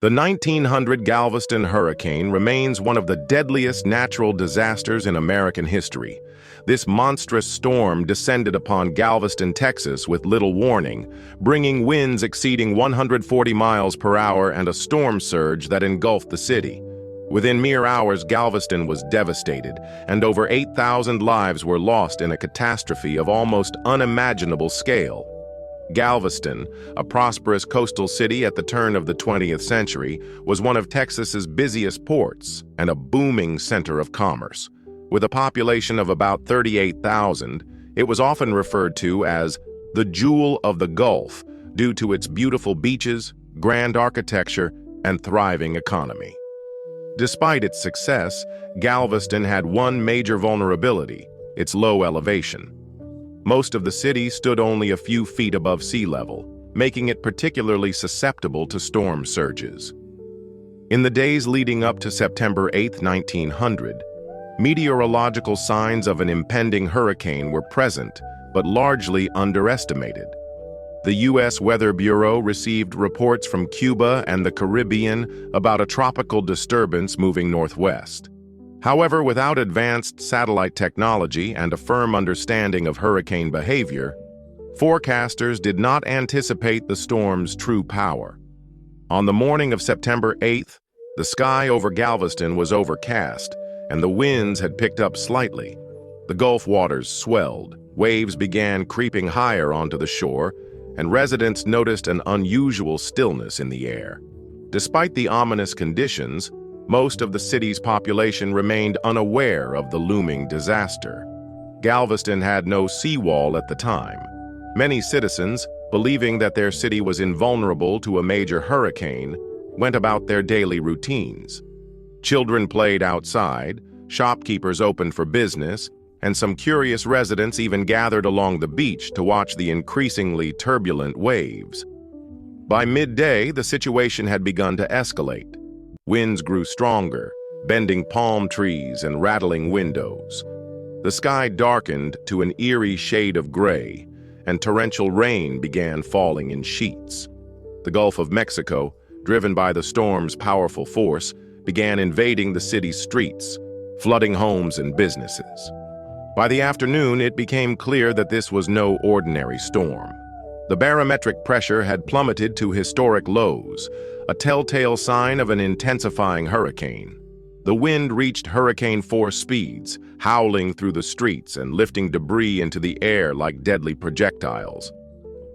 The 1900 Galveston hurricane remains one of the deadliest natural disasters in American history. This monstrous storm descended upon Galveston, Texas with little warning, bringing winds exceeding 140 miles per hour and a storm surge that engulfed the city. Within mere hours, Galveston was devastated, and over 8,000 lives were lost in a catastrophe of almost unimaginable scale. Galveston, a prosperous coastal city at the turn of the 20th century, was one of Texas's busiest ports and a booming center of commerce. With a population of about 38,000, it was often referred to as the Jewel of the Gulf due to its beautiful beaches, grand architecture, and thriving economy. Despite its success, Galveston had one major vulnerability: its low elevation. Most of the city stood only a few feet above sea level, making it particularly susceptible to storm surges. In the days leading up to September 8, 1900, meteorological signs of an impending hurricane were present, but largely underestimated. The U.S. Weather Bureau received reports from Cuba and the Caribbean about a tropical disturbance moving northwest. However, without advanced satellite technology and a firm understanding of hurricane behavior, forecasters did not anticipate the storm's true power. On the morning of September 8th, the sky over Galveston was overcast, and the winds had picked up slightly. The Gulf waters swelled, waves began creeping higher onto the shore, and residents noticed an unusual stillness in the air. Despite the ominous conditions, most of the city's population remained unaware of the looming disaster. Galveston had no seawall at the time. Many citizens, believing that their city was invulnerable to a major hurricane, went about their daily routines. Children played outside, shopkeepers opened for business, and some curious residents even gathered along the beach to watch the increasingly turbulent waves. By midday, the situation had begun to escalate. Winds grew stronger, bending palm trees and rattling windows. The sky darkened to an eerie shade of gray, and torrential rain began falling in sheets. The Gulf of Mexico, driven by the storm's powerful force, began invading the city's streets, flooding homes and businesses. By the afternoon, it became clear that this was no ordinary storm. The barometric pressure had plummeted to historic lows, a telltale sign of an intensifying hurricane. The wind reached hurricane force speeds, howling through the streets and lifting debris into the air like deadly projectiles.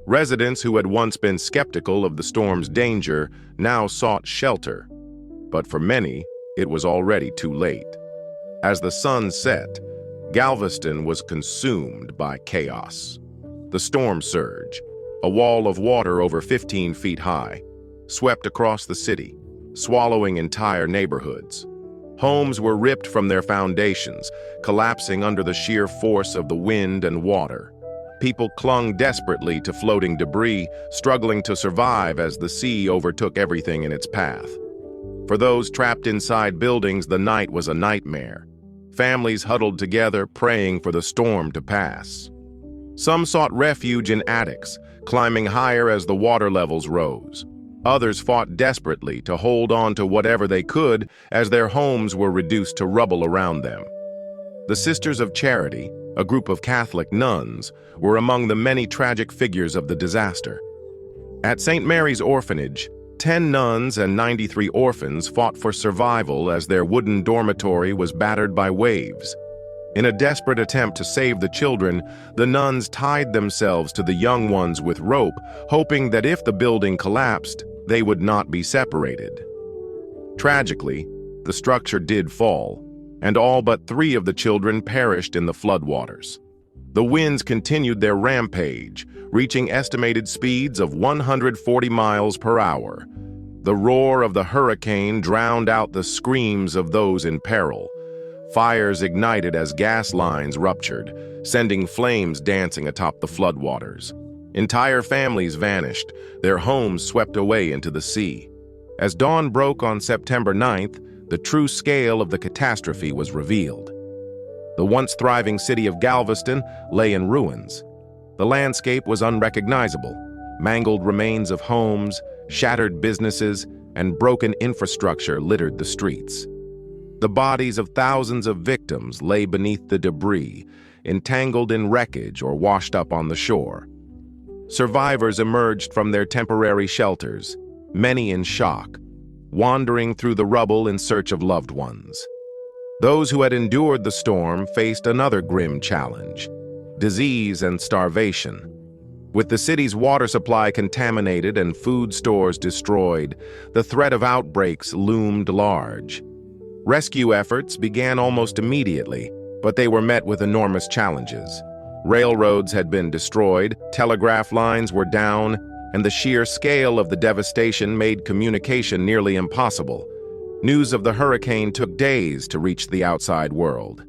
Residents who had once been skeptical of the storm's danger now sought shelter. But for many, it was already too late. As the sun set, Galveston was consumed by chaos. The storm surge, a wall of water over 15 feet high, swept across the city, swallowing entire neighborhoods. Homes were ripped from their foundations, collapsing under the sheer force of the wind and water. People clung desperately to floating debris, struggling to survive as the sea overtook everything in its path. For those trapped inside buildings, the night was a nightmare. Families huddled together, praying for the storm to pass. Some sought refuge in attics, climbing higher as the water levels rose. Others fought desperately to hold on to whatever they could as their homes were reduced to rubble around them. The Sisters of Charity, a group of Catholic nuns, were among the many tragic figures of the disaster. At St. Mary's Orphanage, 10 nuns and 93 orphans fought for survival as their wooden dormitory was battered by waves. In a desperate attempt to save the children, the nuns tied themselves to the young ones with rope, hoping that if the building collapsed, they would not be separated. Tragically, the structure did fall, and all but 3 of the children perished in the floodwaters. The winds continued their rampage, reaching estimated speeds of 140 miles per hour. The roar of the hurricane drowned out the screams of those in peril. Fires ignited as gas lines ruptured, sending flames dancing atop the floodwaters. Entire families vanished, their homes swept away into the sea. As dawn broke on September 9th, the true scale of the catastrophe was revealed. The once thriving city of Galveston lay in ruins. The landscape was unrecognizable: mangled remains of homes, shattered businesses, and broken infrastructure littered the streets. The bodies of thousands of victims lay beneath the debris, entangled in wreckage or washed up on the shore. Survivors emerged from their temporary shelters, many in shock, wandering through the rubble in search of loved ones. Those who had endured the storm faced another grim challenge: disease and starvation. With the city's water supply contaminated and food stores destroyed, the threat of outbreaks loomed large. Rescue efforts began almost immediately, but they were met with enormous challenges. Railroads had been destroyed, telegraph lines were down, and the sheer scale of the devastation made communication nearly impossible. News of the hurricane took days to reach the outside world.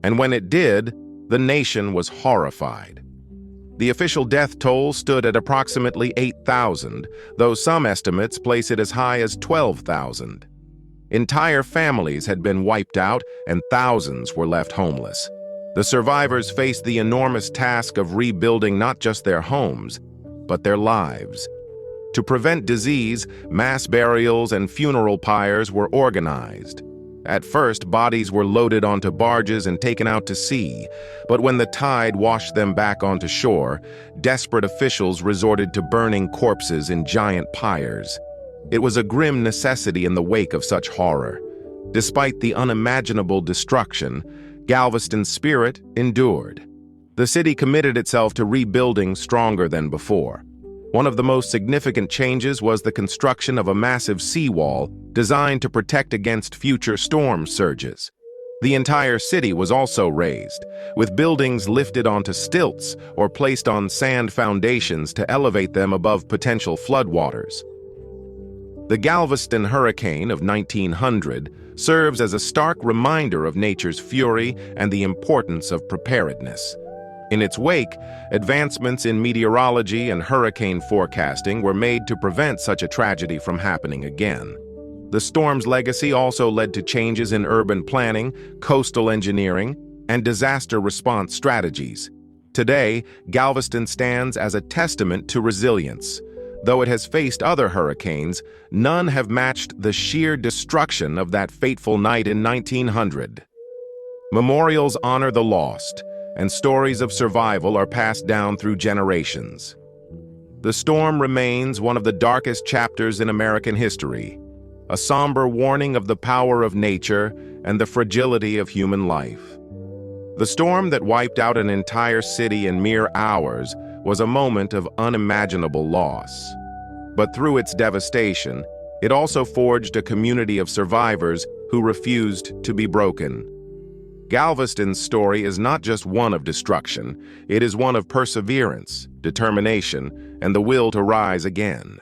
And when it did, the nation was horrified. The official death toll stood at approximately 8,000, though some estimates place it as high as 12,000. Entire families had been wiped out, and thousands were left homeless. The survivors faced the enormous task of rebuilding not just their homes, but their lives. To prevent disease, mass burials and funeral pyres were organized. At first, bodies were loaded onto barges and taken out to sea, but when the tide washed them back onto shore, desperate officials resorted to burning corpses in giant pyres. It was a grim necessity in the wake of such horror. Despite the unimaginable destruction, Galveston's spirit endured. The city committed itself to rebuilding stronger than before. One of the most significant changes was the construction of a massive seawall designed to protect against future storm surges. The entire city was also raised, with buildings lifted onto stilts or placed on sand foundations to elevate them above potential floodwaters. The Galveston hurricane of 1900 serves as a stark reminder of nature's fury and the importance of preparedness. In its wake, advancements in meteorology and hurricane forecasting were made to prevent such a tragedy from happening again. The storm's legacy also led to changes in urban planning, coastal engineering, and disaster response strategies. Today, Galveston stands as a testament to resilience. Though it has faced other hurricanes, none have matched the sheer destruction of that fateful night in 1900. Memorials honor the lost, and stories of survival are passed down through generations. The storm remains one of the darkest chapters in American history, a somber warning of the power of nature and the fragility of human life. The storm that wiped out an entire city in mere hours was a moment of unimaginable loss. But through its devastation, it also forged a community of survivors who refused to be broken. Galveston's story is not just one of destruction, it is one of perseverance, determination, and the will to rise again.